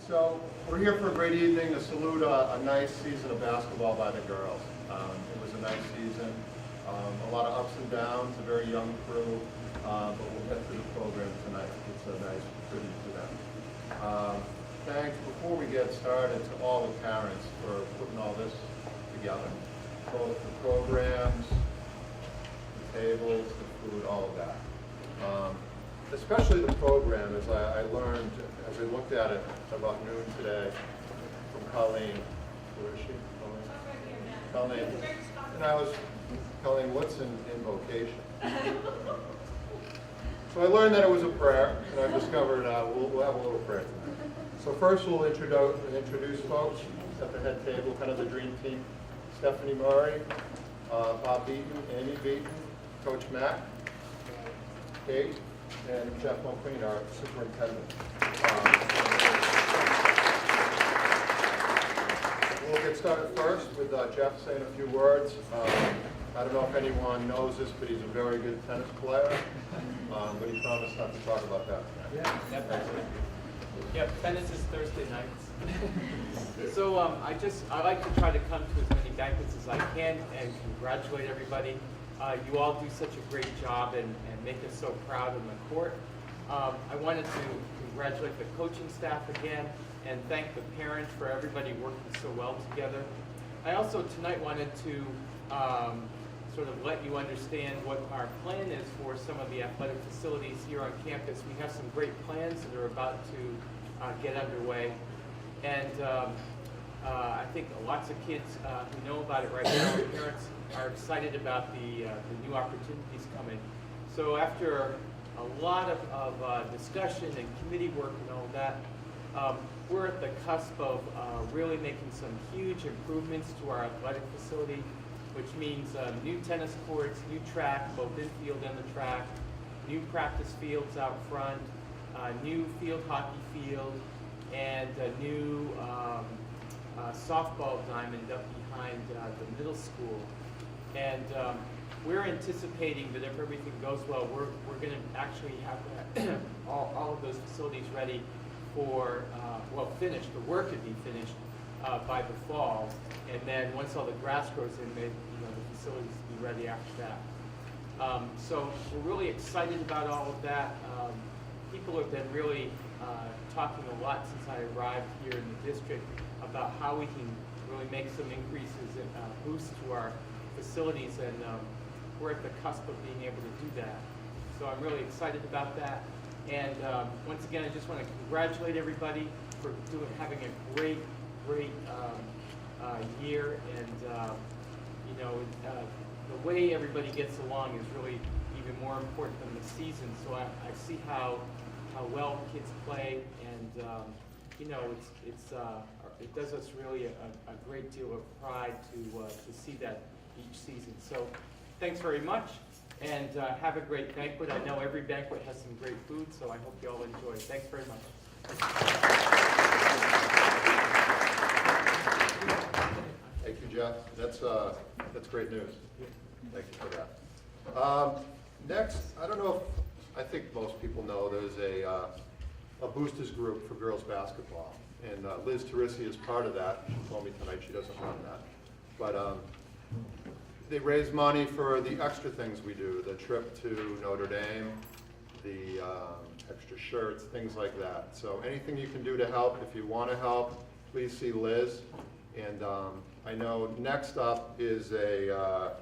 So we're here for a great evening to salute a nice season of basketball by the girls. It was a nice season, a lot of ups and downs, a very young crew, but we'll get through the program tonight. It's a nice tribute to them. Thanks, before we get started, to all the parents for putting all this together. Both the programs, the tables, the food, all of that. Especially the program, as I learned, as I looked at it about noon today, from Colleen. Where is she? Colleen. And I was, Colleen, what's an invocation? So I learned that it was a prayer, and I've discovered we'll have a little prayer tonight. So first we'll introduce folks at the head table, kind of the dream team. Stephanie Murray, Bob Beaton, Amy Beaton, Coach Matt, Kate, and Jeff McQueen, our superintendent. We'll get started first with Jeff saying a few words. I don't know if anyone knows this, but he's a very good tennis player. But he promised not to talk about that tonight. Yeah, definitely. Yeah, tennis is Thursday nights. So I like to try to come to as many banquets as I can and congratulate everybody. You all do such a great job and make us so proud on the court. I wanted to congratulate the coaching staff again and thank the parents for everybody working so well together. I also tonight wanted to sort of let you understand what our plan is for some of the athletic facilities here on campus. We have some great plans that are about to get underway. And I think lots of kids who know about it right now, parents are excited about the new opportunities coming. So after a lot of discussion and committee work and all that, we're at the cusp of really making some huge improvements to our athletic facility, which means new tennis courts, new track, both infield and the track, new practice fields out front, new field hockey field, and a new softball diamond up behind the middle school. And we're anticipating that if everything goes well, we're going to actually have all of those facilities ready for, well, finished. The work could be finished by the fall. And then once all the grass grows in, the facilities will be ready after that. So we're really excited about all of that. People have been really talking a lot since I arrived here in the district about how we can really make some increases and boosts to our facilities, and we're at the cusp of being able to do that. So I'm really excited about that. And once again, I just want to congratulate everybody for having a great year. And the way everybody gets along is really even more important than the season. So I see how well kids play, and it does us really a great deal of pride to see that each season. So thanks very much, and have a great banquet. I know every banquet has some great food, so I hope you all enjoy. Thanks very much. Thank you, Jeff. That's great news. Thank you for that. Next, I don't know if, I think most people know there's a boosters group for girls basketball, and Liz Teresi is part of that. She told me tonight she doesn't run that, but they raise money for the extra things we do, the trip to Notre Dame, the extra shirts, things like that. So anything you can do to help, if you want to help, please see Liz. And I know next up is the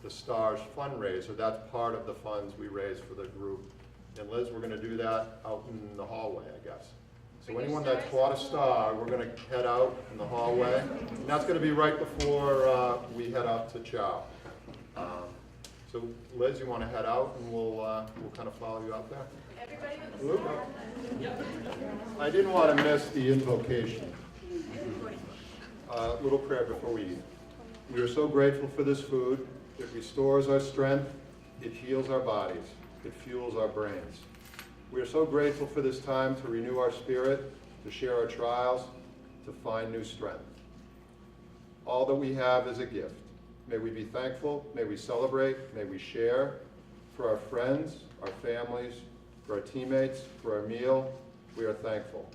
STARS fundraiser. That's part of the funds we raise for the group. And Liz, we're going to do that out in the hallway, I guess. So anyone that's bought a star, we're going to head out in the hallway. And that's going to be right before we head out to Chow. So Liz, you want to head out, and we'll kind of follow you out there? Everybody with the star? Yep. I didn't want to miss the invocation. Little prayer before we eat. We are so grateful for this food. It restores our strength. It heals our bodies. It fuels our brains. We are so grateful for this time to renew our spirit, to share our trials, to find new strength. All that we have is a gift. May we be thankful, may we celebrate, may we share for our friends, our families, for our teammates, for our meal. We are thankful.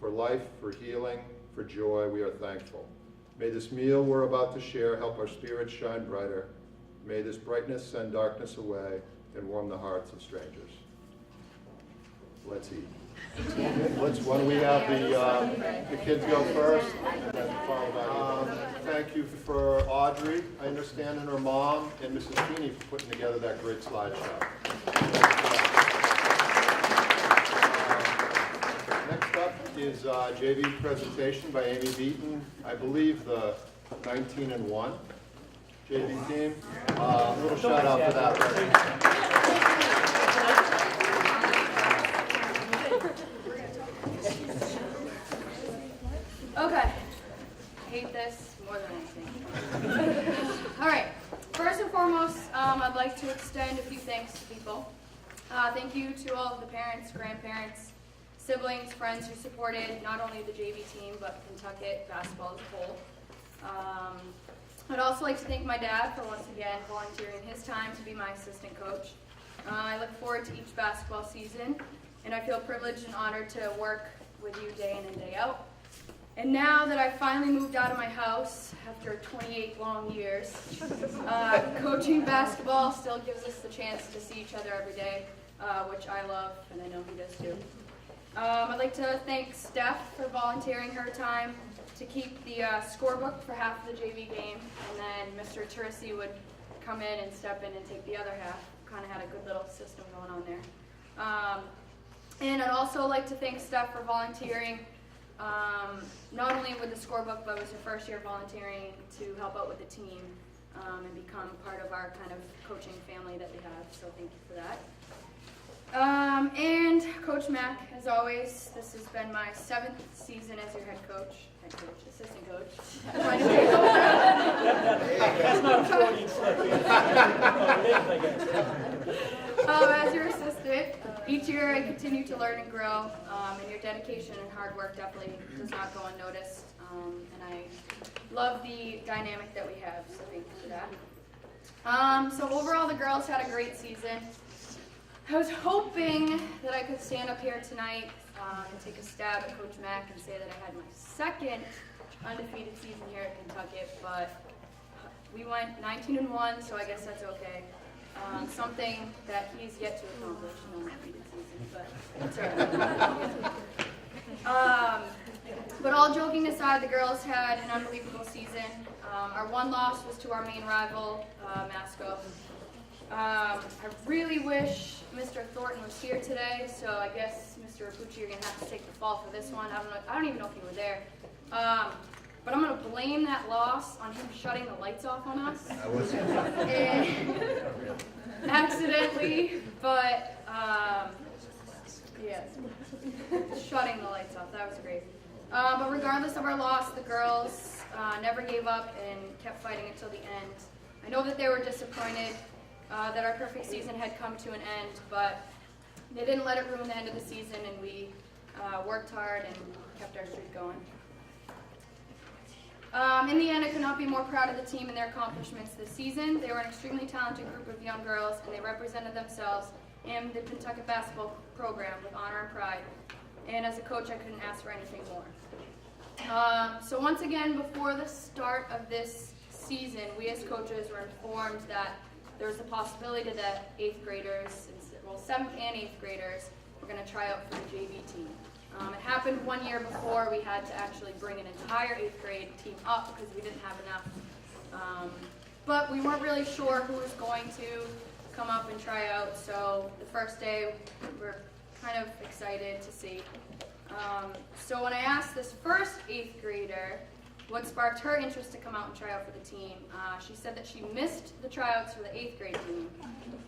for life, for healing, for joy, we are thankful. May this meal we're about to share help our spirits shine brighter. May this brightness send darkness away and warm the hearts of strangers. Let's eat. Why don't we have the kids go first? Thank you for Audrey, I understand, and her mom, and Mrs. Keeney for putting together that great slideshow. Next up is JV presentation by Amy Beaton. I believe the 19-1 JV team. A little shout out for that. Okay. I hate this more than anything. All right. First and foremost, I'd like to extend a few thanks to people. Thank you to all of the parents, grandparents, siblings, friends who supported not only the JV team, but Pentucket basketball as a whole. I'd also like to thank my dad for once again volunteering his time to be my assistant coach. I look forward to each basketball season, and I feel privileged and honored to work with you day in and day out. And now that I've finally moved out of my house after 28 long years, coaching basketball still gives us the chance to see each other every day, which I love, and I know he does too. I'd like to thank Steph for volunteering her time to keep the scorebook for half of the JV game, and then Mr. Tursi would come in and step in and take the other half. Kind of had a good little system going on there. And I'd also like to thank Steph for volunteering not only with the scorebook, but it was her first year volunteering to help out with the team and become part of our kind of coaching family that we have, so thank you for that. And Coach Mack, as always, this has been my 7th season as your head coach, assistant coach. That's not a Freudian slip. As your assistant, each year I continue to learn and grow, and your dedication and hard work definitely does not go unnoticed, and I love the dynamic that we have, so thank you for that. So overall, the girls had a great season. I was hoping that I could stand up here tonight and take a stab at Coach Mack and say that I had my 2nd undefeated season here at Pentucket, but we went 19-1, so I guess that's okay. Something that he's yet to accomplish in an undefeated season, but it's all right. But all joking aside, the girls had an unbelievable season. Our one loss was to our main rival, Masco. I really wish Mr. Thornton was here today, so I guess Mr. Rapucci, you're going to have to take the fall for this one. I don't even know if you were there. But I'm going to blame that loss on him shutting the lights off on us. I was accidentally, but yeah, shutting the lights off. That was great. But regardless of our loss, the girls never gave up and kept fighting until the end. I know that they were disappointed that our perfect season had come to an end, but they didn't let it ruin the end of the season, and we worked hard and kept our streak going. In the end, I could not be more proud of the team and their accomplishments this season. They were an extremely talented group of young girls, and they represented themselves in the Pentucket basketball program with honor and pride. And as a coach, I couldn't ask for anything more. So once again, before the start of this season, we as coaches were informed that there was a possibility that 8th graders, well, 7th and 8th graders, were going to try out for the JV team. It happened one year before. We had to actually bring an entire 8th grade team up because we didn't have enough. But we weren't really sure who was going to come up and try out, so the first day we're kind of excited to see. So when I asked this first 8th grader what sparked her interest to come out and try out for the team, she said that she missed the tryouts for the 8th grade team.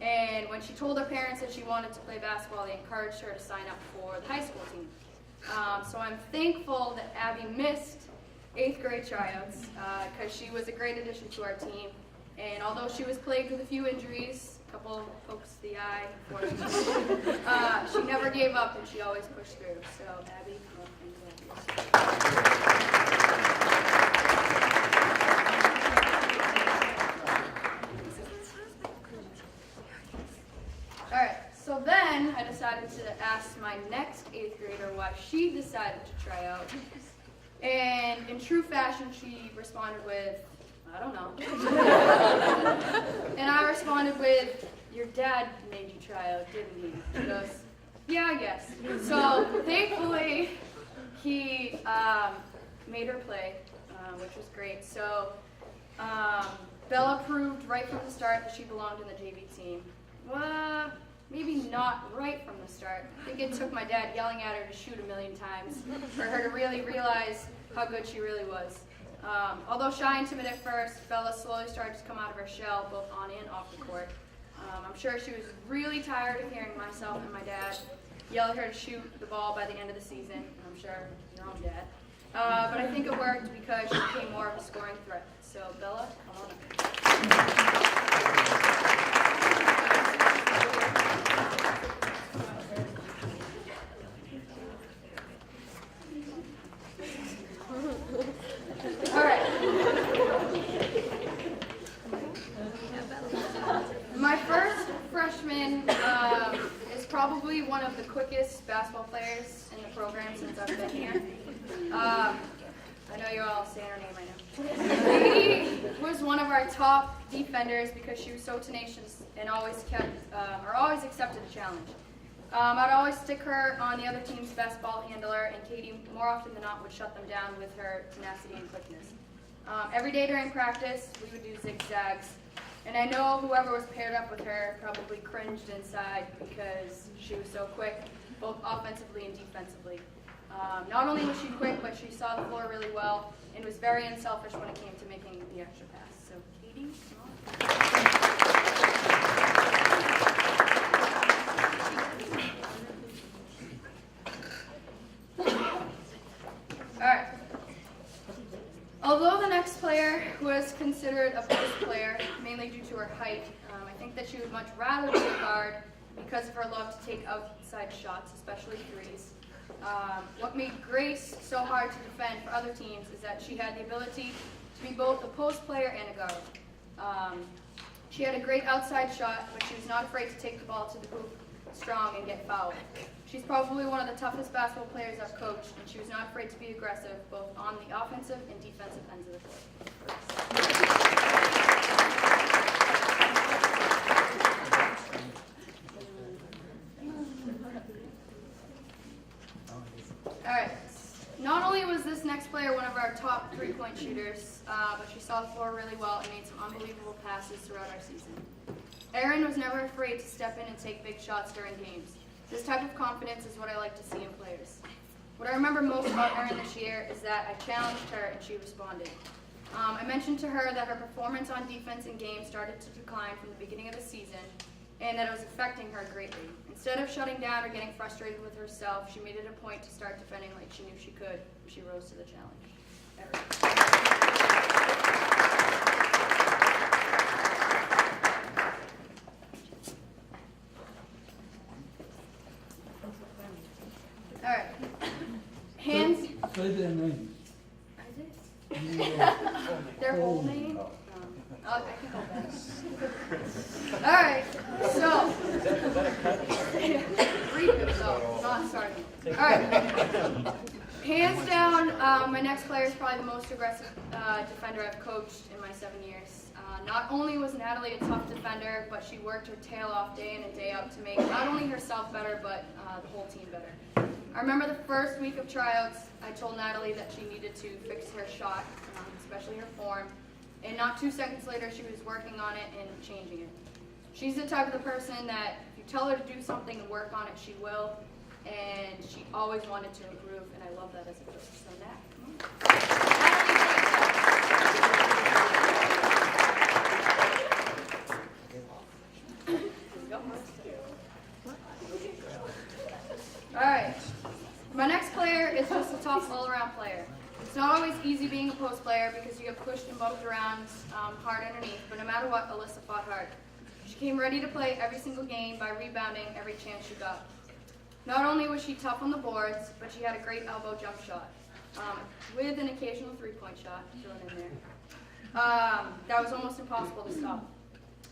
And when she told her parents that she wanted to play basketball, they encouraged her to sign up for the high school team. So I'm thankful that Abby missed 8th grade tryouts because she was a great addition to our team. And although she was plagued with a few injuries, a couple pokes to the eye, she never gave up and she always pushed through. So Abby, All right, so then I decided to ask my next 8th grader why she decided to try out. And in true fashion, she responded with, I don't know. And I responded with, your dad made you try out, didn't he? She goes, yeah, I guess. So thankfully, he made her play, which was great. So Bella proved right from the start that she belonged in the JV team. Well, maybe not right from the start. I think it took my dad yelling at her to shoot a million times for her to really realize how good she really was. Although shy and timid at first, Bella slowly started to come out of her shell, both on and off the court. I'm sure she was really tired of hearing myself and my dad yell at her to shoot the ball by the end of the season. I'm sure your own dad. But I think it worked because she became more of a scoring threat. So Bella, come on up. All right. My first freshman is probably one of the quickest basketball players in the program since I've been here. I know you're all saying her name, I know. Katie was one of our top defenders because she was so tenacious and always accepted a challenge. I'd always stick her on the other team's best ball handler, and Katie, more often than not, would shut them down with her tenacity and quickness. Every day during practice, we would do zigzags, and I know whoever was paired up with her probably cringed inside because she was so quick, both offensively and defensively. Not only was she quick, but she saw the floor really well and was very unselfish when it came to making the extra pass. So, Katie, come on. All right. Although the next player was considered a post player, mainly due to her height, I think that she would much rather be a guard because of her love to take outside shots, especially threes. What made Grace so hard to defend for other teams is that she had the ability to be both a post player and a guard. She had a great outside shot, but she was not afraid to take the ball to the hoop strong and get fouled. She's probably one of the toughest basketball players I've coached, and she was not afraid to be aggressive both on the offensive and defensive ends of the court. Alright, not only was this next player one of our top three-point shooters, but she saw the floor really well and made some unbelievable passes throughout our season. Erin was never afraid to step in and take big shots during games. This type of confidence is what I like to see in players. What I remember most about Erin this year is that I challenged her and she responded. I mentioned to her that her performance on defense in games started to decline from the beginning of the season and that it was affecting her greatly. Instead of shutting down or getting frustrated with herself, she made it a point to start defending like she knew she could. She rose to the challenge. Erin. All right. Hands. Say their name. Their whole name? I can go back. All right. So. Read it. Oh, not sorry. All right. Hands down, my next player is probably the most aggressive defender I've coached in my 7 years. Not only was Natalie a tough defender, but she worked her tail off day in and day out to make not only herself better, but the whole team better. I remember the first week of tryouts, I told Natalie that she needed to fix her shot, especially her form, and not 2 seconds later she was working on it and changing it. She's the type of the person that if you tell her to do something and work on it, she will, and she always wanted to improve, and I love that as a coach. So Nat, come on. All right. My next player is just a tough all-around player. It's not always easy being a post player because you get pushed and bumped around hard underneath, but no matter what, Alyssa fought hard. She came ready to play every single game by rebounding every chance she got. Not only was she tough on the boards, but she had a great elbow jump shot, with an occasional three-point shot thrown in there. That was almost impossible to stop.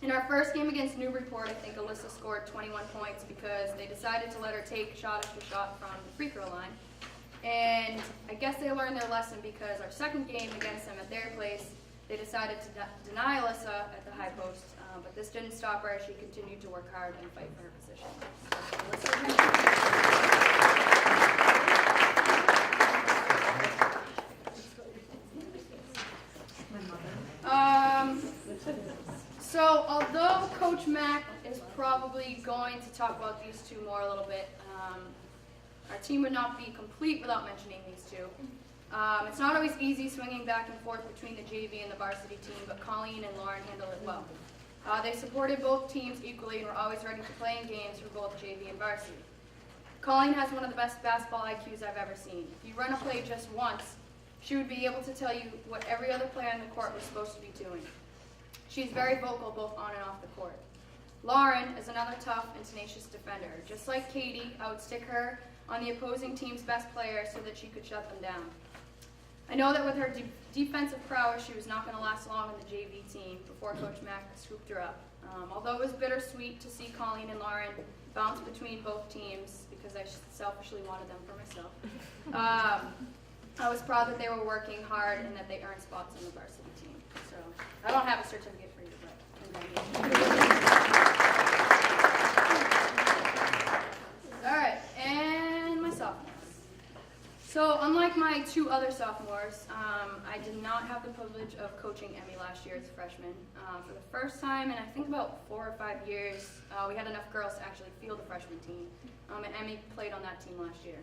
In our first game against Newburyport, I think Alyssa scored 21 points because they decided to let her take shot after shot from the free throw line. And I guess they learned their lesson because our second game against them at their place, they decided to deny Alyssa at the high post. But this didn't stop her as she continued to work hard and fight for her position. So although Coach Mack is probably going to talk about these two more a little bit, our team would not be complete without mentioning these two. It's not always easy swinging back and forth between the JV and the varsity team, but Colleen and Lauren handle it well. They supported both teams equally and were always ready to play in games for both JV and varsity. Colleen has one of the best basketball IQs I've ever seen. If you run a play just once, she would be able to tell you what every other player on the court was supposed to be doing. She's very vocal both on and off the court. Lauren is another tough and tenacious defender. Just like Katie, I would stick her on the opposing team's best player so that she could shut them down. I know that with her defensive prowess, she was not going to last long on the JV team before Coach Mack scooped her up. Although it was bittersweet to see Colleen and Lauren bounce between both teams because I selfishly wanted them for myself, I was proud that they were working hard and that they earned spots on the varsity team. So I don't have a certificate for you, but congratulations. All right, and my sophomores. So unlike my two other sophomores, I did not have the privilege of coaching Emmy last year as a freshman. For the first time in I think about 4 or 5 years, we had enough girls to actually field the freshman team, and Emmy played on that team last year.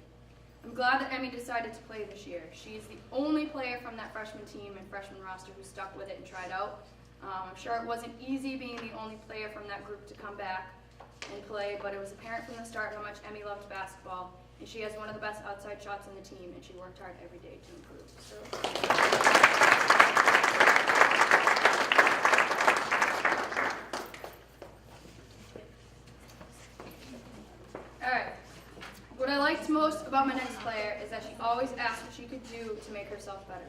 I'm glad that Emmy decided to play this year. She's the only player from that freshman team and freshman roster who stuck with it and tried out. I'm sure it wasn't easy being the only player from that group to come back and play, but it was apparent from the start how much Emmy loved basketball, and she has one of the best outside shots on the team, and she worked hard every day to improve. All right. What I liked most about my next player is that she always asked what she could do to make herself better.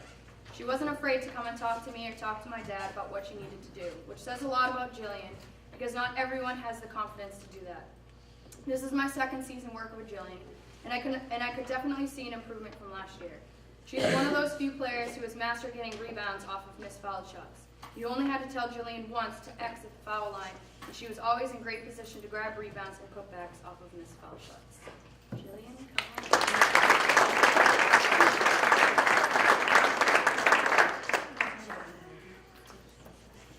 She wasn't afraid to come and talk to me or talk to my dad about what she needed to do, which says a lot about Jillian, because not everyone has the confidence to do that. This is my second season working with Jillian, and I could definitely see an improvement from last year. She's one of those few players who has mastered getting rebounds off of misfouled shots. You only had to tell Jillian once to exit the foul line, and she was always in great position to grab rebounds and putbacks off of misfouled shots. Jillian, come on.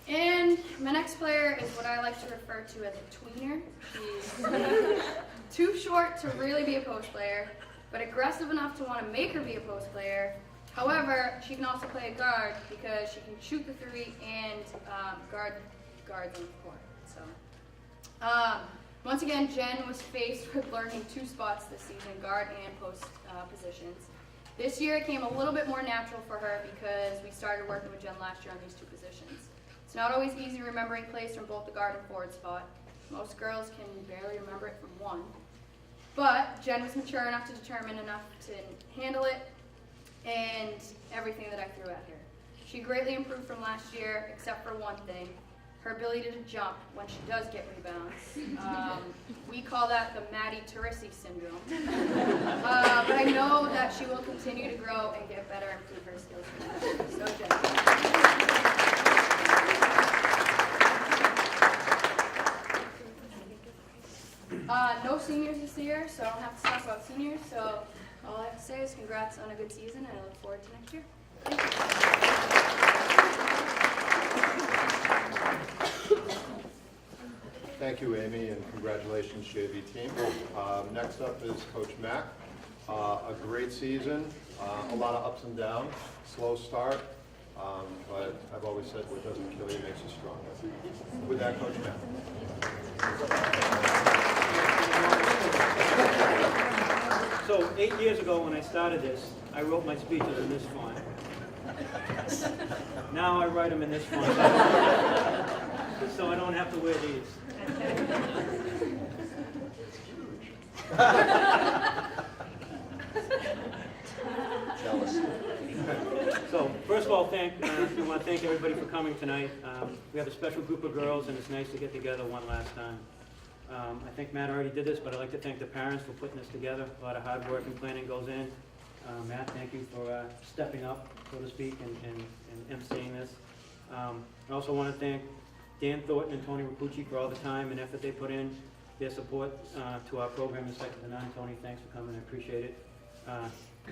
And my next player is what I like to refer to as a tweener. She's too short to really be a post player, but aggressive enough to want to make her be a post player. However, she can also play a guard because she can shoot the three and guards on the court. So, once again, Jen was faced with learning 2 spots this season, guard and post positions. This year it came a little bit more natural for her because we started working with Jen last year on these 2 positions. It's not always easy remembering plays from both the guard and forward spot. Most girls can barely remember it from one. But Jen was mature enough to determine enough to handle it and everything that I threw at her. She greatly improved from last year, except for one thing, her ability to jump when she does get rebounds. We call that the Maddie Teresi syndrome. But I know that she will continue to grow and get better and improve her skills. So Jen. No seniors this year, so I don't have to talk about seniors. So all I have to say is congrats on a good season, and I look forward to next year. Thank you, Amy, and congratulations, JV team. Next up is Coach Mack. A great season, a lot of ups and downs, slow start, but I've always said what doesn't kill you makes you stronger. With that, Coach Mack. So 8 years ago when I started this, I wrote my speeches in this font. Now I write them in this font. So I don't have to wear these. So first of all, I want want to thank everybody for coming tonight. We have a special group of girls, and it's nice to get together one last time. I think Matt already did this, but I'd like to thank the parents for putting this together. A lot of hard work and planning goes in. Matt, thank you for stepping up, so to speak, and emceeing this. I also want to thank Dan Thornton and Tony Rapucci for all the time and effort they put in, their support to our program in Second to None. Tony, thanks for coming, I appreciate it.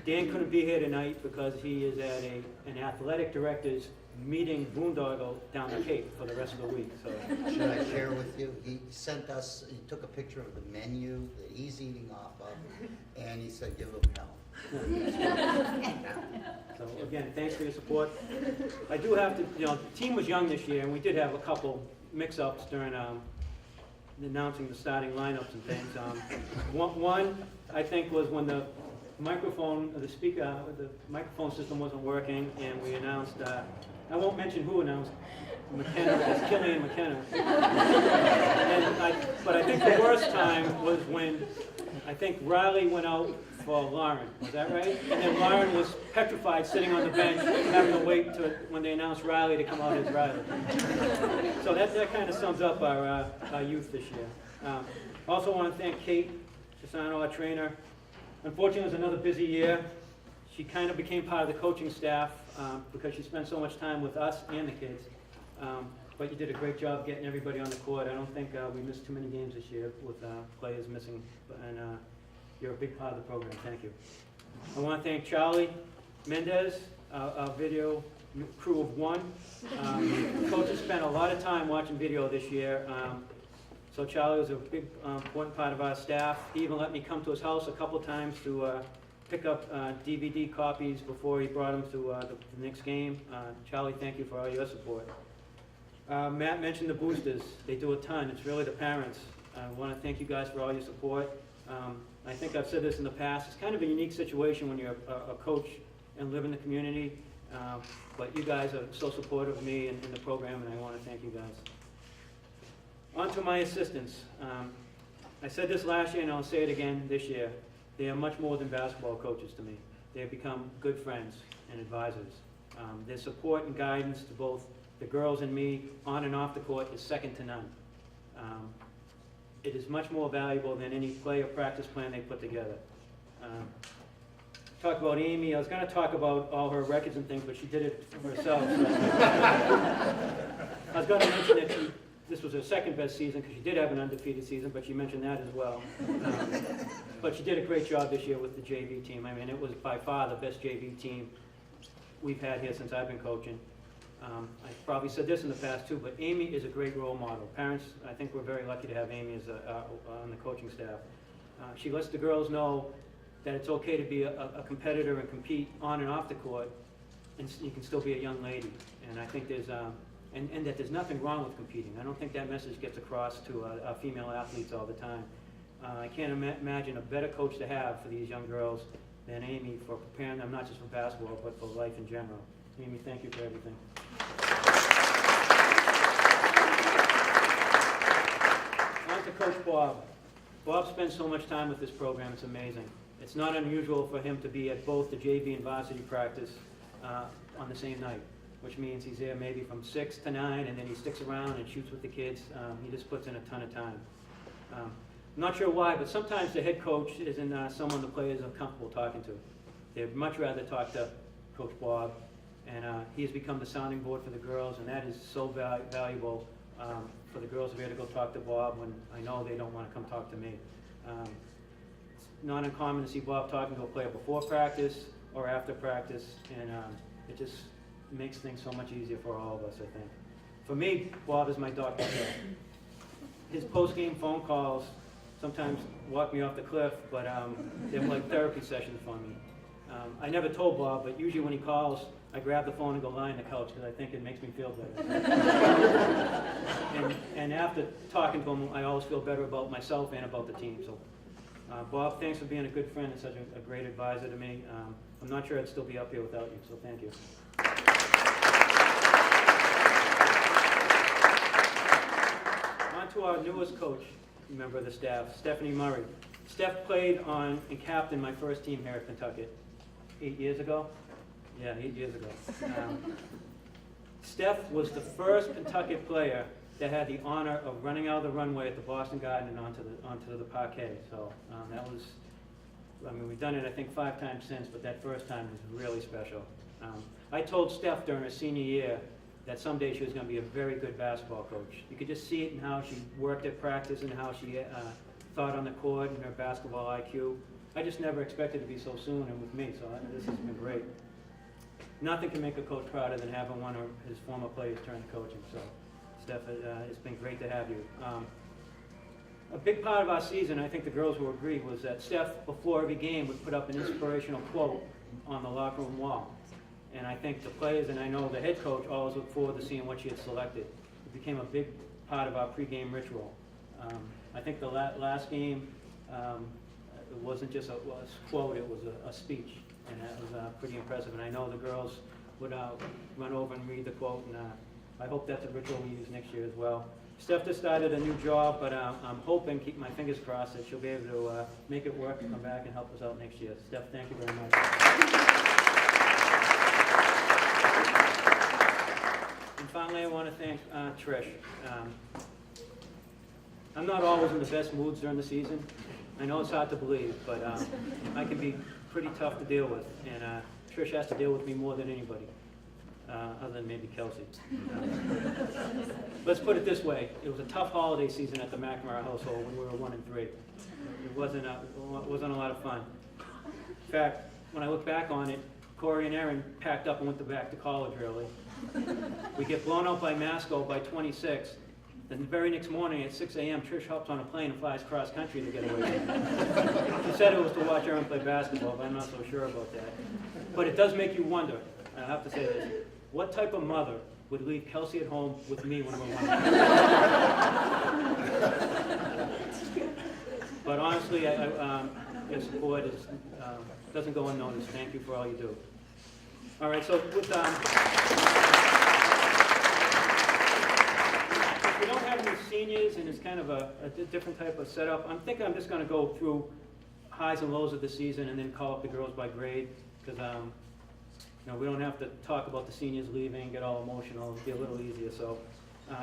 Dan couldn't be here tonight because he is at an athletic director's meeting boondoggle down the Cape for the rest of the week. So Should I share with you? He sent us, he took a picture of the menu that he's eating off of, and he said, give him hell. So again, thanks for your support. I do have to, the team was young this year, and we did have a couple mix-ups during announcing the starting lineups and things. One, I think, was when the microphone, the microphone system wasn't working, and we announced, I won't mention who announced, McKenna, that's Killian McKenna. But I think the worst time was when, I think Riley went out for Lauren, was that right? And then Lauren was petrified, sitting on the bench, having to wait to when they announced Riley to come out as Riley. So that kind of sums up our youth this year. Also want to thank Kate Chisano, our trainer. Unfortunately, it was another busy year. She kind of became part of the coaching staff because she spent so much time with us and the kids. But you did a great job getting everybody on the court. I don't think we missed too many games this year with players missing, and you're a big part of the program. Thank you. I want to thank Charlie Mendez, our video crew of one. Coaches spent a lot of time watching video this year. So Charlie was a big, important part of our staff. He even let me come to his house a couple times to pick up DVD copies before he brought them to the next game. Charlie, thank you for all your support. Matt mentioned the boosters. They do a ton. It's really the parents. I want to thank you guys for all your support. I think I've said this in the past. It's kind of a unique situation when you're a coach and live in the community. But you guys are so supportive of me and the program, and I want to thank you guys. On to my assistants. I said this last year, and I'll say it again this year. They are much more than basketball coaches to me. They have become good friends and advisors. Their support and guidance to both the girls and me, on and off the court, is second to none. It is much more valuable than any play or practice plan they put together. Talk about Amy. I was going to talk about all her records and things, but she did it herself. So. I was going to mention that this was her second best season because she did have an undefeated season, but she mentioned that as well. But she did a great job this year with the JV team. I mean, it was by far the best JV team we've had here since I've been coaching. I've probably said this in the past too, but Amy is a great role model. Parents, I think we're very lucky to have Amy as on the coaching staff. She lets the girls know that it's okay to be a competitor and compete on and off the court, and you can still be a young lady. And I think there's, and that there's nothing wrong with competing. I don't think that message gets across to our female athletes all the time. I can't imagine a better coach to have for these young girls than Amy for preparing them not just for basketball, but for life in general. Amy, thank you for everything. On to Coach Bob. Bob spends so much time with this program, it's amazing. It's not unusual for him to be at both the JV and varsity practice on the same night, which means he's there maybe from 6 to 9, and then he sticks around and shoots with the kids. He just puts in a ton of time. I'm not sure why, but sometimes the head coach isn't someone the players are comfortable talking to. They'd much rather talk to Coach Bob, and he has become the sounding board for the girls, and that is so valuable for the girls to be able to go talk to Bob when I know they don't want to come talk to me. It's not uncommon to see Bob talking to a player before practice or after practice, and it just makes things so much easier for all of us, I think. For me, Bob is my Dr. Hill. His post-game phone calls sometimes walk me off the cliff, but they're like therapy sessions for me. I never told Bob, but usually when he calls, I grab the phone and go lie on the couch because I think it makes me feel better. and after talking to him, I always feel better about myself and about the team. So, Bob, thanks for being a good friend and such a great advisor to me. I'm not sure I'd still be up here without you, so thank you. On to our newest coach, member of the staff, Stephanie Murray. Steph played on and captained my first team here at Pentucket 8 years ago. Yeah, 8 years ago. Steph was the first Pentucket player that had the honor of running out of the runway at the Boston Garden and onto the parquet. So that was, I mean, we've done it I think 5 times since, but that first time was really special. I told Steph during her senior year that someday she was going to be a very good basketball coach. You could just see it in how she worked at practice and how she thought on the court and her basketball IQ. I just never expected it to be so soon and with me, so this has been great. Nothing can make a coach prouder than having one of his former players turn to coaching. So, Steph, it's been great to have you. A big part of our season, I think the girls will agree, was that Steph, before every game, would put up an inspirational quote on the locker room wall. And I think the players, and I know the head coach, always look forward to seeing what she had selected. It became a big part of our pregame ritual. I think the last game, it wasn't just a quote, it was a speech. And that was pretty impressive. And I know the girls would run over and read the quote, and I hope that's a ritual we use next year as well. Steph just started a new job, but I'm hoping, keep my fingers crossed, that she'll be able to make it work and come back and help us out next year. Steph, thank you very much. And finally, I want to thank Trish. I'm not always in the best moods during the season. I know it's hard to believe, but I can be pretty tough to deal with, and Trish has to deal with me more than anybody, other than maybe Kelsey. Let's put it this way, it was a tough holiday season at the McNamara household when we were 1-3. It wasn't a lot of fun. In fact, when I look back on it, Corey and Aaron packed up and went back to college early. We get blown out by Masco by 26. Then the very next morning at 6 a.m., Trish hops on a plane and flies cross country to get away from it. She said it was to watch Aaron play basketball, but I'm not so sure about that. But it does make you wonder, I have to say this, what type of mother would leave Kelsey at home with me when we're 1-3? But honestly, your support doesn't go unnoticed. Thank you for all you do. All right, so with we don't have any seniors, and it's kind of a different type of setup. I'm thinking I'm just going to go through highs and lows of the season and then call up the girls by grade, because we don't have to talk about the seniors leaving, get all emotional. It'll be a little easier. So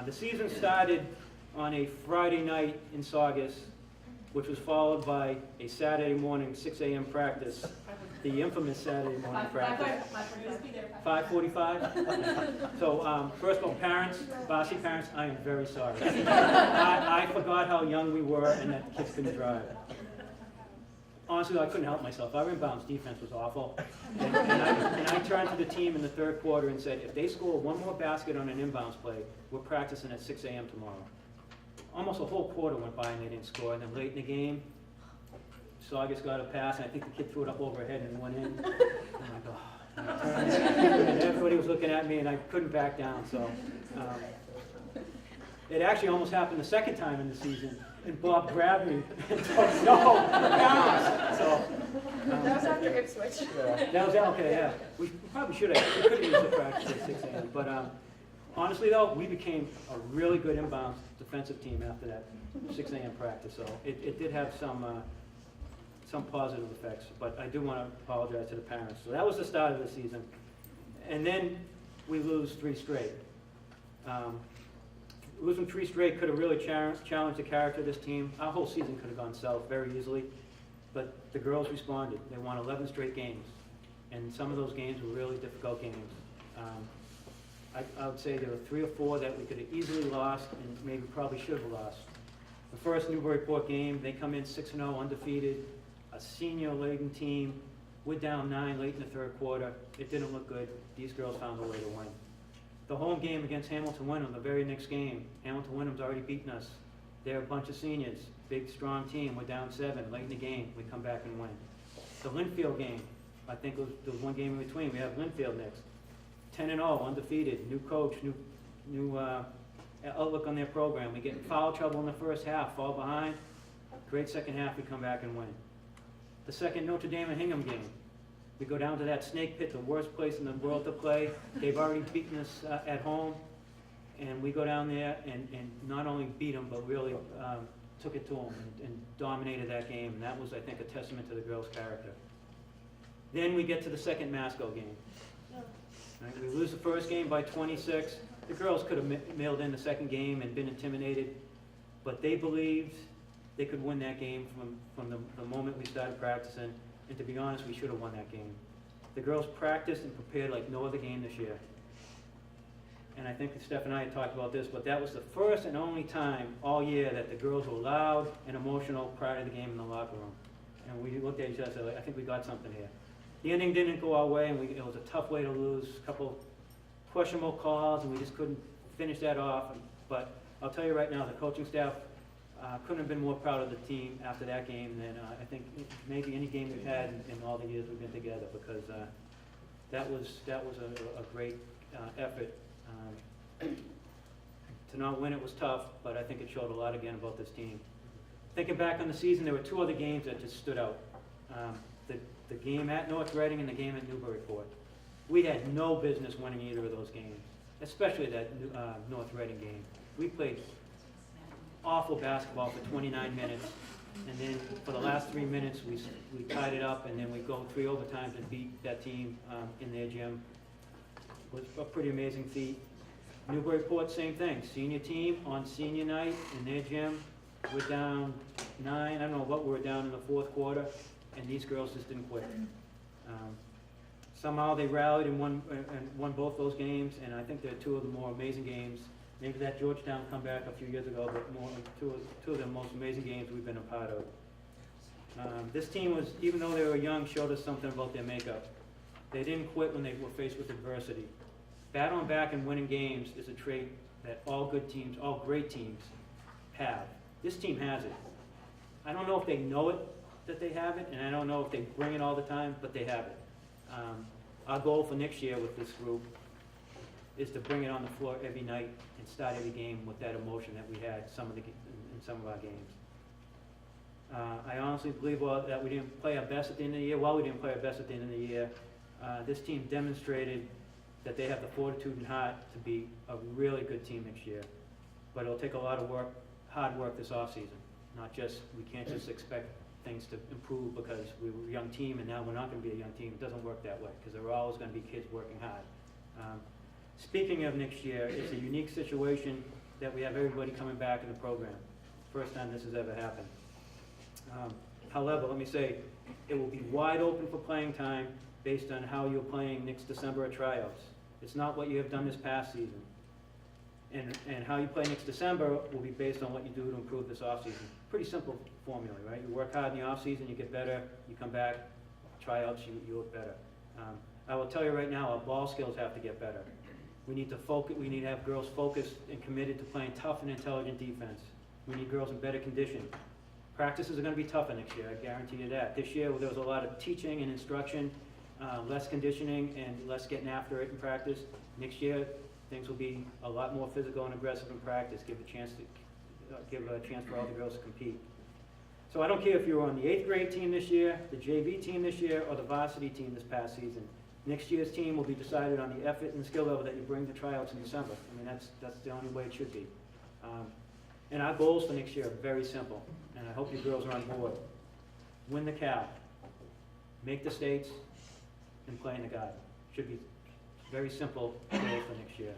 the season started on a Friday night in Saugus, which was followed by a Saturday morning 6 a.m. practice, the infamous Saturday morning practice. 5:45? So first of all, parents, varsity parents, I am very sorry. I forgot how young we were and that kids couldn't drive. Honestly, I couldn't help myself. Our inbounds defense was awful. And I turned to the team in the third quarter and said, if they score one more basket on an inbounds play, we're practicing at 6 a.m. tomorrow. Almost a whole quarter went by and they didn't score. And then late in the game, Saugus got a pass, and I think the kid threw it up over her head and went in. And I go, and everybody was looking at me, and I couldn't back down. So it actually almost happened the second time in the season, and Bob grabbed me and told me, no, bounce. So That was after Ipswich. that was okay. Yeah, we probably should have. We could have used the practice at 6 a.m. But honestly, though, we became a really good inbounds defensive team after that 6 a.m. practice. So it did have some positive effects, but I do want to apologize to the parents. So that was the start of the season. And then we lose 3 straight. Losing 3 straight could have really challenged the character of this team. Our whole season could have gone south very easily, but the girls responded. They won 11 straight games, and some of those games were really difficult games. I would say there were 3 or 4 that we could have easily lost and maybe probably should have lost. The first Newburyport game, they come in 6-0, undefeated, a senior-laden team. We're down 9 late in the third quarter. It didn't look good. These girls found a way to win. The home game against Hamilton-Wyndham, the very next game, Hamilton-Wyndham's already beaten us. They're a bunch of seniors, big, strong team. We're down 7 late in the game. We come back and win. The Linfield game, I think there was one game in between. We have Linfield next. 10-0, undefeated, new coach, new outlook on their program. We get in foul trouble in the first half, fall behind. Great second half, we come back and win. The second Notre Dame and Hingham game, we go down to that snake pit, the worst place in the world to play. They've already beaten us at home, and we go down there and not only beat them, but really took it to them and dominated that game. And that was, I think, a testament to the girls' character. Then we get to the second Masco game. Right? We lose the first game by 26. The girls could have mailed in the second game and been intimidated, but they believed they could win that game from the moment we started practicing, and to be honest, we should have won that game. The girls practiced and prepared like no other game this year. And I think Steph and I had talked about this, but that was the first and only time all year that the girls were loud and emotional prior to the game in the locker room. And we looked at each other and said, I think we got something here. The ending didn't go our way, and it was a tough way to lose, a couple questionable calls, and we just couldn't finish that off. But I'll tell you right now, the coaching staff couldn't have been more proud of the team after that game than I think maybe any game we've had in all the years we've been together, because that was a great effort. To not win it was tough, but I think it showed a lot again about this team. Thinking back on the season, there were two other games that just stood out. The game at North Reading and the game at Newburyport. We had no business winning either of those games, especially that North Reading game. We played awful basketball for 29 minutes, and then for the last 3 minutes, we tied it up, and then we go 3 overtimes and beat that team in their gym. It was a pretty amazing feat. Newburyport, same thing. Senior team on senior night in their gym. We're down 9, I don't know what we were down in the fourth quarter, and these girls just didn't quit. Somehow they rallied and won both those games, and I think they're two of the more amazing games. Maybe that Georgetown comeback a few years ago, but two of the most amazing games we've been a part of. This team was, even though they were young, showed us something about their makeup. They didn't quit when they were faced with adversity. Battling back and winning games is a trait that all good teams, all great teams have. This team has it. I don't know if they know it, that they have it, and I don't know if they bring it all the time, but they have it. Our goal for next year with this group is to bring it on the floor every night and start every game with that emotion that we had in some of our games. I honestly believe that we didn't play our best at the end of the year. Well, we didn't play our best at the end of the year. This team demonstrated that they have the fortitude and heart to be a really good team next year. But it'll take a lot of work, hard work this offseason. We can't just expect things to improve because we were a young team and now we're not going to be a young team. It doesn't work that way, because there are always going to be kids working hard. Speaking of next year, it's a unique situation that we have everybody coming back in the program. First time this has ever happened. However, let me say, it will be wide open for playing time based on how you're playing next December at tryouts. It's not what you have done this past season. And how you play next December will be based on what you do to improve this offseason. Pretty simple formula, right? You work hard in the offseason, you get better, you come back, tryouts, you look better. I will tell you right now, our ball skills have to get better. We need to focus. We need to have girls focused and committed to playing tough and intelligent defense. We need girls in better condition. Practices are going to be tougher next year, I guarantee you that. This year, there was a lot of teaching and instruction, less conditioning and less getting after it in practice. Next year, things will be a lot more physical and aggressive in practice, give a chance for all the girls to compete. So I don't care if you were on the 8th grade team this year, the JV team this year, or the varsity team this past season. Next year's team will be decided on the effort and skill level that you bring to tryouts in December. I mean, that's the only way it should be. And our goals for next year are very simple, and I hope you girls are on board. Win the Cal, make the states, and play in the Garden. Should be very simple goal for next year.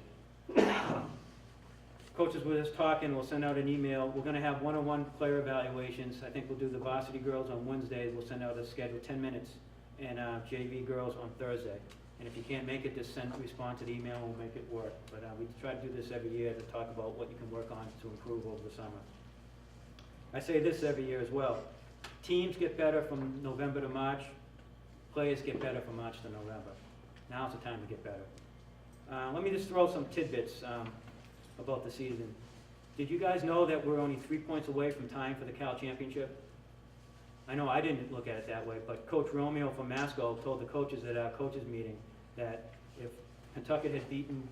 Coaches were just talking, we'll send out an email. We're gonna have one-on-one player evaluations. I think we'll do the varsity girls on Wednesdays. We'll send out a schedule, 10 minutes, and JV girls on Thursday. And if you can't make it, just respond to the email, we'll make it work. But we try to do this every year to talk about what you can work on to improve over the summer. I say this every year as well. Teams get better from November to March. Players get better from March to November. Now's the time to get better. Let me just throw some tidbits about the season. Did you guys know that we're only 3 points away from tying for the Cal Championship? I know I didn't look at it that way, but Coach Romeo from Masco told the coaches at our coaches meeting that if Pentucket had beaten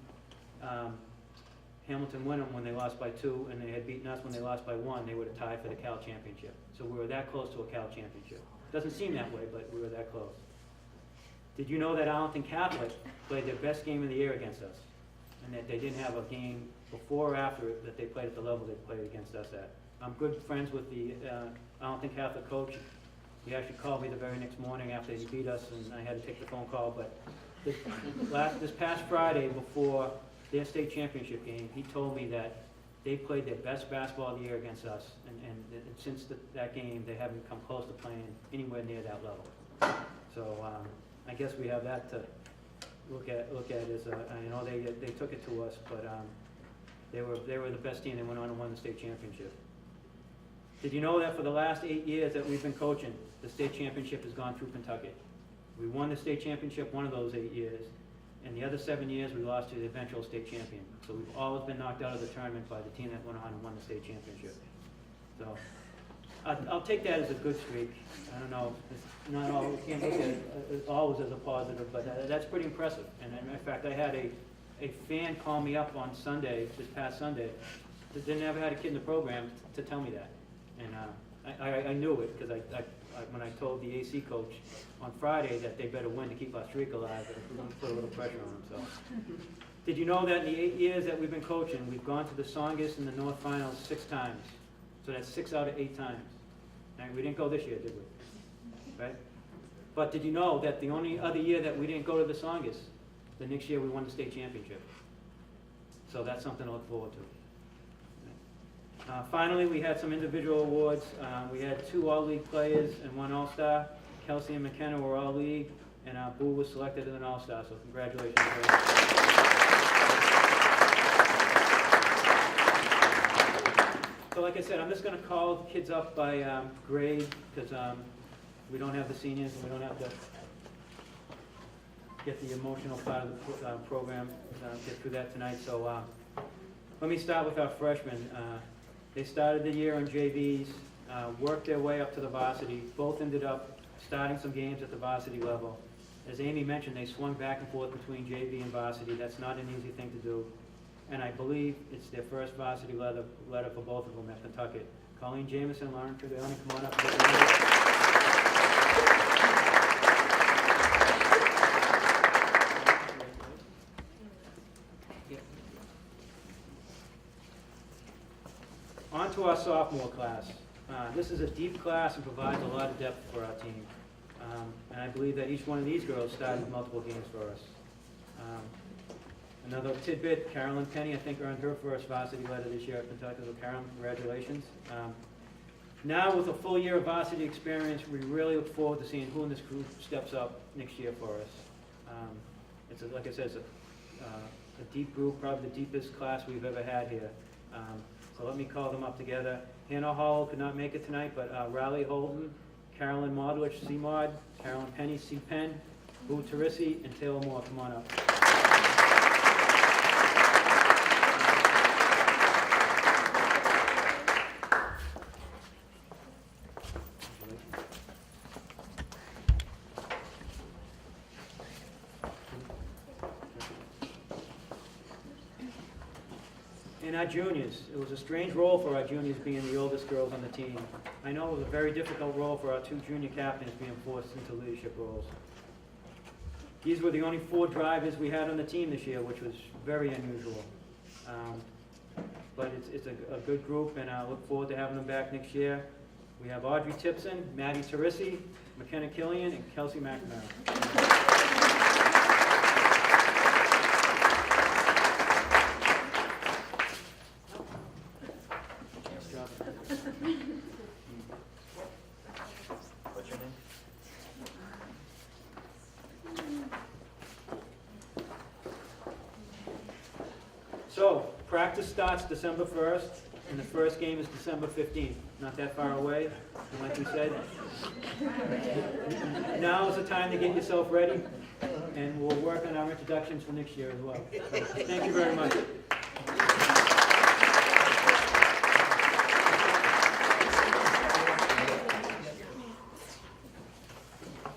Hamilton Wyndham when they lost by 2, and they had beaten us when they lost by 1, they would have tied for the Cal Championship. So we were that close to a Cal Championship. Doesn't seem that way, but we were that close. Did you know that Arlington Catholic played their best game of the year against us, and that they didn't have a game before or after that they played at the level they played against us at? I'm good friends with the Arlington Catholic coach. He actually called me the very next morning after he beat us, and I had to take the phone call. But this past Friday before their state championship game, he told me that they played their best basketball of the year against us, and since that game, they haven't come close to playing anywhere near that level. So I guess we have that to look at as I know they took it to us, but they were the best team. They went on and won the state championship. Did you know that for the last 8 years that we've been coaching, the state championship has gone through Pentucket? We won the state championship one of those 8 years, and the other 7 years we lost to the eventual state champion. So we've always been knocked out of the tournament by the team that went on and won the state championship. So I'll take that as a good streak. I don't know, it's not all, we can't look at it always as a positive, but that's pretty impressive. And in fact, I had a fan call me up on Sunday, this past Sunday, that they never had a kid in the program to tell me that. And I knew it, because when I told the AC coach on Friday that they better win to keep our streak alive, we're going to put a little pressure on them. So, did you know that in the 8 years that we've been coaching, we've gone to the Songus and the North Finals 6 times? So that's 6 out of 8 times. And we didn't go this year, did we? Right? But did you know that the only other year that we didn't go to the Songus, the next year we won the state championship? So that's something to look forward to. Finally, we had some individual awards. We had 2 All-League players and 1 All-Star. Kelsey and McKenna were All-League, and Boo was selected as an All-Star, so congratulations. So like I said, I'm just going to call the kids up by grade, because we don't have the seniors, and we don't have to get the emotional part of the program, get through that tonight. So let me start with our freshmen. They started the year on JVs, worked their way up to the varsity. Both ended up starting some games at the varsity level. As Amy mentioned, they swung back and forth between JV and varsity. That's not an easy thing to do. And I believe it's their first varsity letter for both of them at Pentucket. Colleen Jameson, Lauren Triviani, come on up. On to our sophomore class. This is a deep class and provides a lot of depth for our team. And I believe that each one of these girls started multiple games for us. Another tidbit, Carolyn Penny, I think, earned her first varsity letter this year at Pentucket. So Carolyn, congratulations. Now with a full year of varsity experience, we really look forward to seeing who in this group steps up next year for us. Like I said, it's a deep group, probably the deepest class we've ever had here. So let me call them up together. Hannah Hall could not make it tonight, but Riley Holden, Carolyn Modlich, C-Mod, Carolyn Penny, C-Pen, Boo Teresi, and Taylor Moore. Come on up. And our juniors, it was a strange role for our juniors being the oldest girls on the team. I know it was a very difficult role for our 2 junior captains being forced into leadership roles. These were the only 4 drivers we had on the team this year, which was very unusual. But it's a good group, and I look forward to having them back next year. We have Audrey Tipson, Maddie Teresi, McKenna Killian, and Kelsey McNamara. What's your name? So, practice starts December 1st, and the first game is December 15th. Not that far away, and like we said. Now is the time to get yourself ready, and we'll work on our introductions for next year as well. So, thank you very much.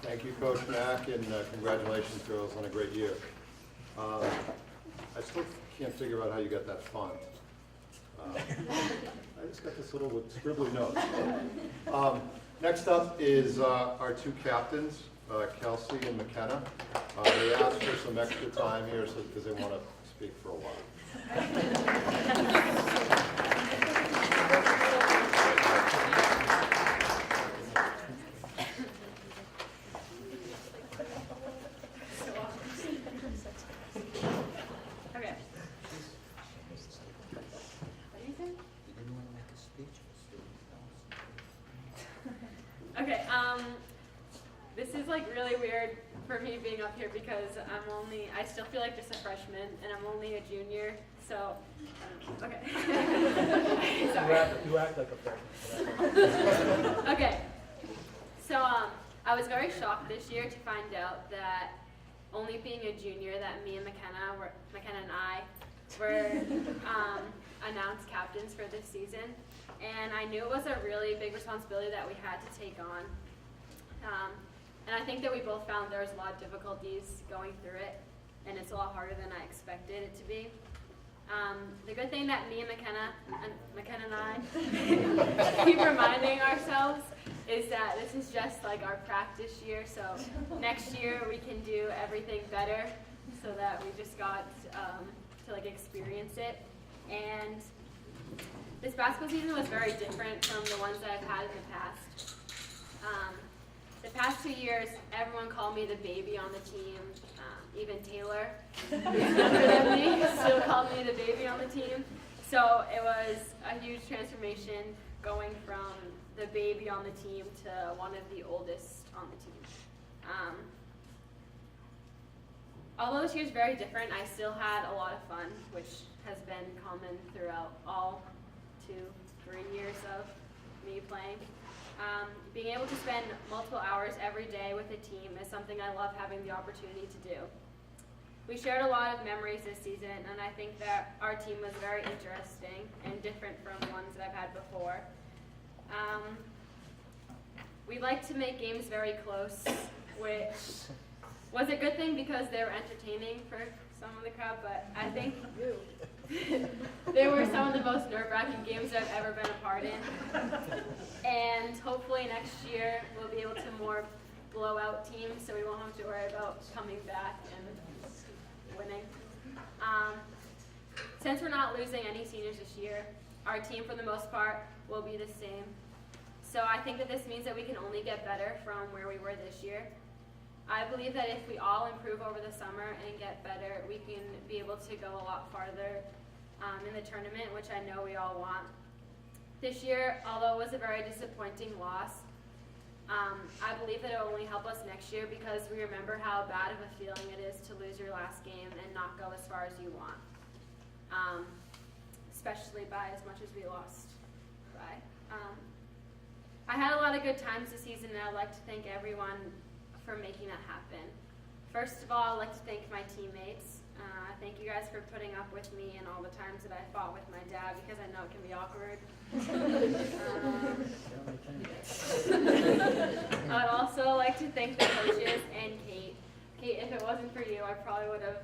Thank you, Coach Mack, and congratulations, girls, on a great year. I still can't figure out how you got that font. I just got this little with scribbly notes. Next up is our 2 captains, Kelsey and McKenna. They asked for some extra time here because they want to speak for a while. This is like really weird for me being up here because I still feel like just a freshman and I'm only a junior, so, okay. Sorry. You act like a freshman. Okay, so I was very shocked this year to find out that only being a junior, that me and McKenna and I were announced captains for this season, and I knew it was a really big responsibility that we had to take on. And I think that we both found there was a lot of difficulties going through it, and it's a lot harder than I expected it to be. The good thing that me and McKenna and I keep reminding ourselves is that this is just like our practice year, so next year we can do everything better, so that we just got to like experience it. And this basketball season was very different from the ones that I've had in the past. The past 2 years, everyone called me the baby on the team. Even Taylor, who's younger than me, still called me the baby on the team. So it was a huge transformation going from the baby on the team to one of the oldest on the team. Although this year's very different, I still had a lot of fun, which has been common throughout all 2-3 years of me playing. Being able to spend multiple hours every day with a team is something I love having the opportunity to do. We shared a lot of memories this season, and I think that our team was very interesting and different from ones that I've had before. We like to make games very close, which was a good thing because they were entertaining for some of the crowd, but I think they were some of the most nerve-wracking games I've ever been a part in. And hopefully next year we'll be able to more blow out teams so we won't have to worry about coming back and winning. Since we're not losing any seniors this year, our team for the most part will be the same. So I think that this means that we can only get better from where we were this year. I believe that if we all improve over the summer and get better, we can be able to go a lot farther in the tournament, which I know we all want. This year, although it was a very disappointing loss, I believe that it will only help us next year because we remember how bad of a feeling it is to lose your last game and not go as far as you want, especially by as much as we lost by. I had a lot of good times this season, and I'd like to thank everyone for making that happen. First of all, I'd like to thank my teammates. Thank you guys for putting up with me and all the times that I fought with my dad because I know it can be awkward. I'd also like to thank the coaches and Kate. Kate, if it wasn't for you, I probably would have,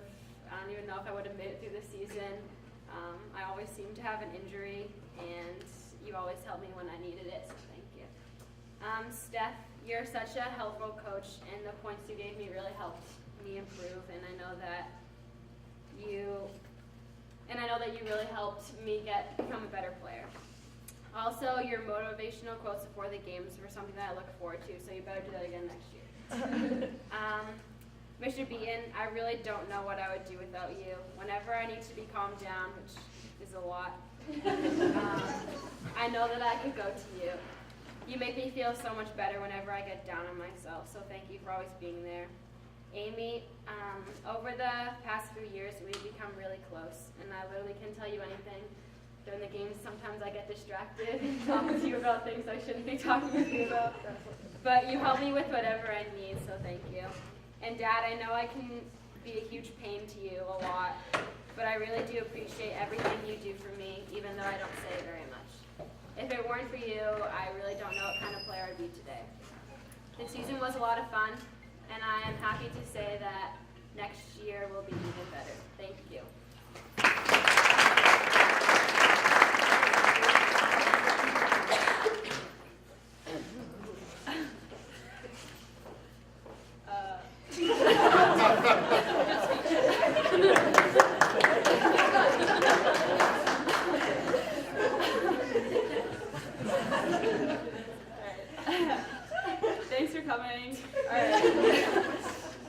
I don't even know if I would have made it through the season. I always seem to have an injury, and you always helped me when I needed it, so thank you. Steph, you're such a helpful coach, and the points you gave me really helped me improve, and I know that you really helped me become a better player. Also, your motivational quotes before the games were something that I look forward to, so you better do that again next year. Mr. Beaton, I really don't know what I would do without you. Whenever I need to be calmed down, which is a lot, I know that I could go to you. You make me feel so much better whenever I get down on myself, so thank you for always being there. Amy, over the past few years, we've become really close, and I literally can tell you anything. During the games, sometimes I get distracted and talk with you about things I shouldn't be talking with you about. But you help me with whatever I need, so thank you. And Dad, I know I can be a huge pain to you a lot, but I really do appreciate everything you do for me, even though I don't say it very much. If it weren't for you, I really don't know what kind of player I'd be today. The season was a lot of fun, and I am happy to say that next year will be even better. Thank you. Thanks for coming. Alright.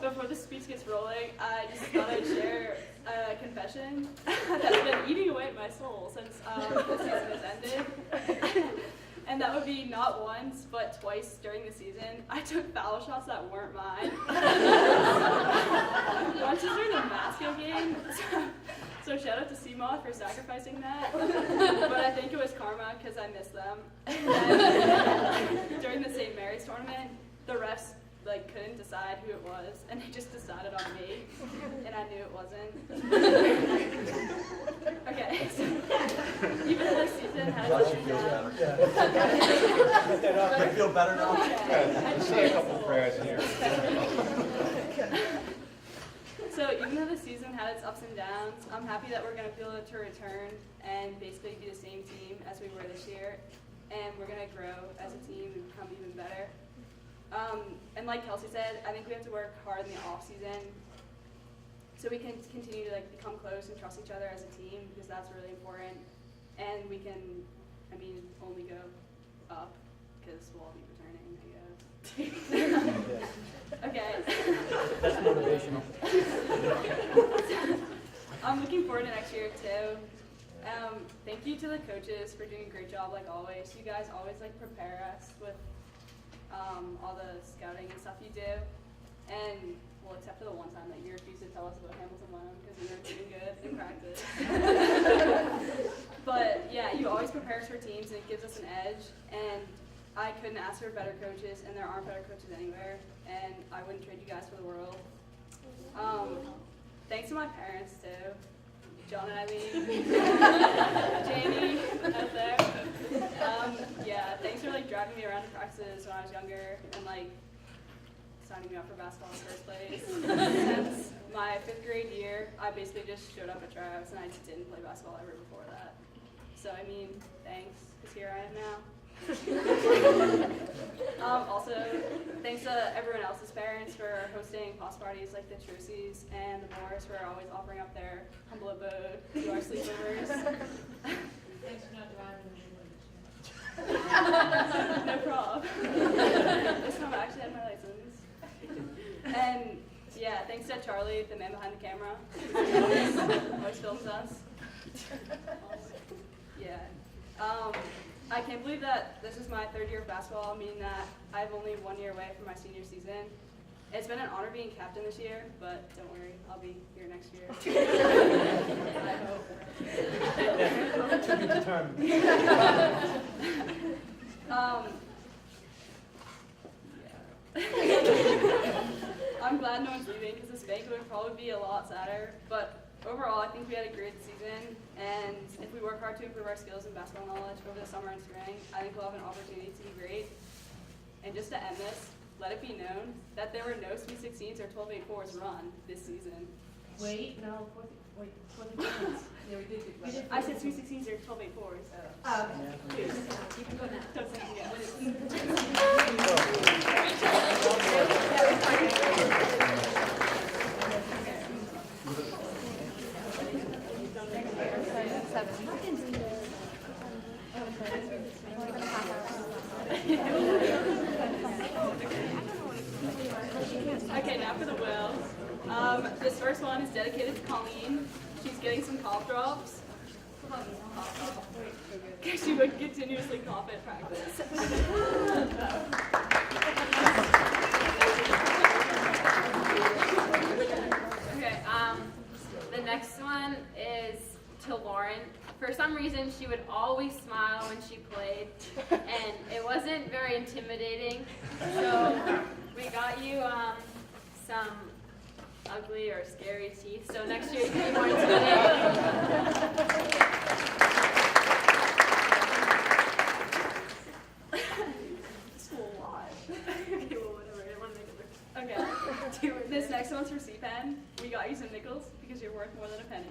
Before the speech gets rolling, I just thought I'd share a confession that's been eating away at my soul since the season has ended. And that would be not once, but twice during the season. I took foul shots that weren't mine. Once was during the mascot game. So shout out to Seamoth for sacrificing that. But I think it was karma because I missed them. And during the St. Mary's tournament, the refs couldn't decide who it was, and they just decided on me, and I knew it wasn't. Okay, so even though this season had its ups and downs. I feel better now. Let's say a couple prayers here. So even though the season had its ups and downs, I'm happy that we're going to be able to return and basically be the same team as we were this year, and we're going to grow as a team and become even better. And like Kelsey said, I think we have to work hard in the off season so we can continue to become close and trust each other as a team, because that's really important. And we can, only go up because we'll all be returning, I guess. Okay. That's motivational. I'm looking forward to next year too. Thank you to the coaches for doing a great job like always. You guys always prepare us with all the scouting and stuff you do, and well, except for the one time that you refused to tell us about Hamilton Wenham because we weren't doing good in practice. But yeah, you always prepare us for teams, and it gives us an edge. And I couldn't ask for better coaches, and there aren't better coaches anywhere. And I wouldn't trade you guys for the world. Thanks to my parents too, John and Eileen, Jamie out there. Yeah, thanks for driving me around to practices when I was younger and signing me up for basketball in the first place. Since my 5th grade year, I basically just showed up at tryouts and I didn't play basketball ever before that. So thanks, because here I am now. Also, thanks to everyone else's parents for hosting house parties like the Trucies and the Moores for always offering up their humble abode to our sleepovers. Thanks for not driving me. No problem. This time I actually had my license. And yeah, thanks to Charlie, the man behind the camera, who always films us. Yeah. I can't believe that this is my 3rd year of basketball, meaning that I'm only 1 year away from my senior season. It's been an honor being captain this year, but don't worry, I'll be here next year. I hope. To be determined. I'm glad no one's leaving because this banquet would probably be a lot sadder, but overall I think we had a great season, and if we work hard to improve our skills and basketball knowledge over the summer and spring, I think we'll have an opportunity to be great. And just to end this, let it be known that there were no Sweet 16s or 12-8-4s run this season. Wait, no, wait, yeah, we did. I said Sweet 16s or 12-8-4s. Okay. You can go now. Don't say it Okay, now for the will. This first one is dedicated to Colleen. She's getting some cough drops. Because she would continuously cough at practice. Okay, the next one is to Lauren. For some reason, she would always smile when she played, and it wasn't very intimidating. So we got you some ugly or scary teeth. So next year you can be more intimidating. It's a lot. Okay, well, whatever. I want to make it work. Okay. This next one's for C-Pen. We got you some nickels because you're worth more than a penny.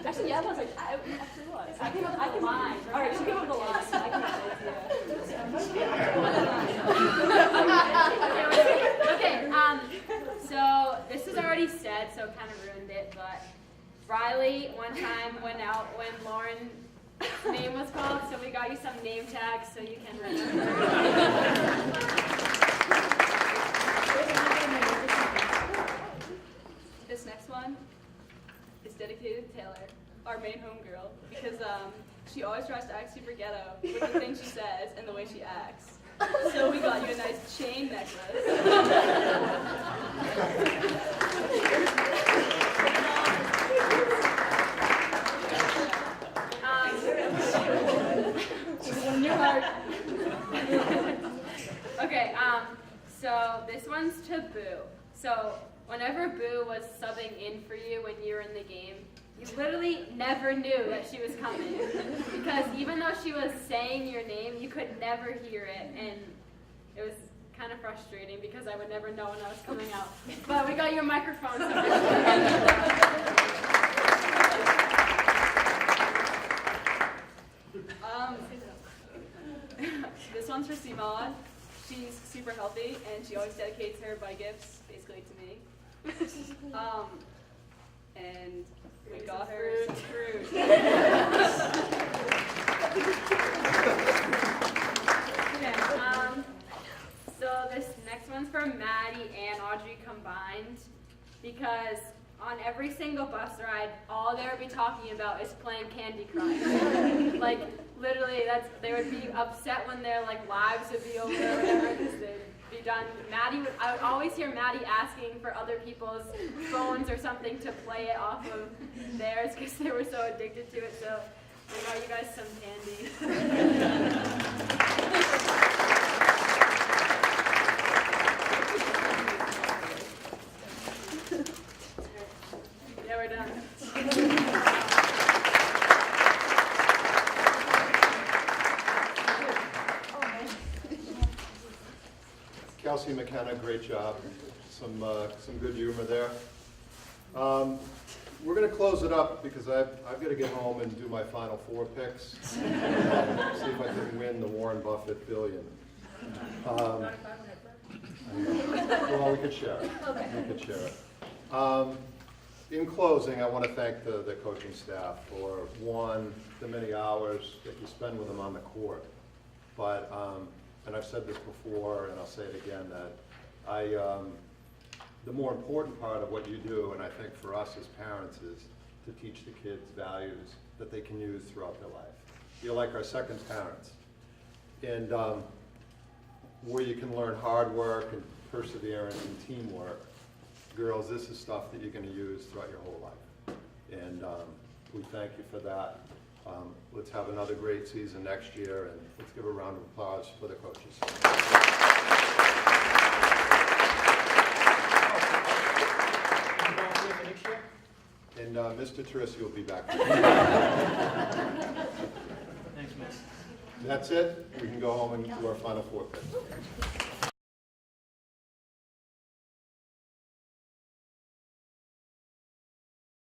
Actually, yeah, I was I actually was. I came up with the line. All right, she came up with the line. I came up with Okay, so this is already said, so it kind of ruined it, but Riley one time went out when Lauren's name was called, so we got you some name tags so you can remember. This one is dedicated to Taylor, our main homegirl, because she always tries to act super ghetto with the things she says and the way she acts. So we got you a nice chain necklace. Just one in your heart. Okay, so this one's to Boo. So whenever Boo was subbing in for you when you were in the game, you literally never knew that she was coming. Because even though she was saying your name, you could never hear it. And it was kind of frustrating because I would never know when I was coming out. But we got you a microphone. This one's for Simon. She's super healthy and she always dedicates her bike gifts basically to me. And we got her some fruit. Okay, so this next one's for Maddie and Audrey combined, because on every single bus ride, all they would be talking about is playing Candy Crush. Like, literally, they would be upset when their lives would be over or whatever, because they'd be done. I would always hear Maddie asking for other people's phones or something to play it off of theirs, because they were so addicted to it. So I got you guys some candy. Yeah, we're done. Kelsey McKenna, great job. Some good humor there. We're going to close it up because I've got to get home and do my final 4 picks. See if I can win the Warren Buffett billion. Well, we could share it. We could share it. In closing, I want to thank the coaching staff for, one, the many hours that you spend with them on the court. But, and I've said this before, and I'll say it again, that the more important part of what you do, and I think for us as parents, is to teach the kids values that they can use throughout their life. You're like our second parents. And where you can learn hard work and perseverance and teamwork, girls, this is stuff that you're going to use throughout your whole life. And we thank you for that. Let's have another great season next year, and let's give a round of applause for the coaches. And Mr. Teresi will be back. Thanks, man. That's it. We can go home and do our final 4 picks.